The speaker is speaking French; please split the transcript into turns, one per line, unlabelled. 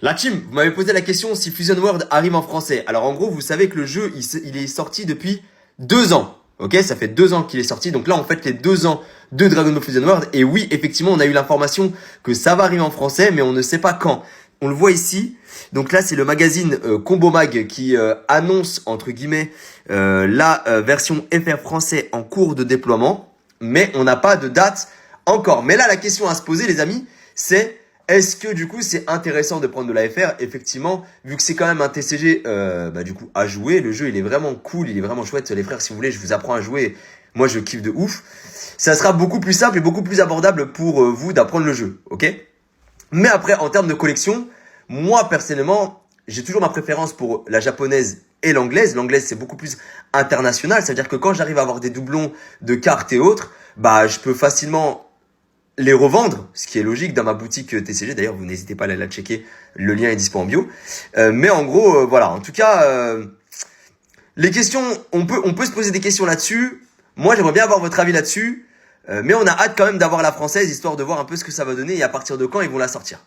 La team, vous m'avez posé la question si Fusion World arrive en français. Alors en gros, vous savez que le jeu, il est sorti depuis 2 ans. Ok, ça fait 2 ans qu'il est sorti. Donc là, on fête les 2 ans de Dragon Ball Fusion World. Et oui, effectivement, on a eu l'information que ça va arriver en français, mais on ne sait pas quand. On le voit ici. Donc là, c'est le magazine Combo Mag qui annonce, entre guillemets, la version FR français en cours de déploiement. Mais on n'a pas de date encore. Mais là, la question à se poser, les amis, c'est... Est-ce que du coup c'est intéressant de prendre de la FR? Effectivement, vu que c'est quand même un TCG du coup à jouer, le jeu il est vraiment cool, il est vraiment chouette. Les frères, si vous voulez, je vous apprends à jouer. Moi je kiffe de ouf. Ça sera beaucoup plus simple et beaucoup plus abordable pour vous d'apprendre le jeu, ok? Mais après, en termes de collection, moi personnellement, j'ai toujours ma préférence pour la japonaise et l'anglaise. L'anglaise c'est beaucoup plus international, c'est-à-dire que quand j'arrive à avoir des doublons de cartes et autres, bah je peux facilement les revendre, ce qui est logique dans ma boutique TCG. D'ailleurs, vous n'hésitez pas à aller la checker. Le lien est dispo en bio. Mais en gros, voilà. En tout cas, les questions, on peut se poser des questions là-dessus. Moi, j'aimerais bien avoir votre avis là-dessus. Mais on a hâte quand même d'avoir la française, histoire de voir un peu ce que ça va donner et à partir de quand ils vont la sortir.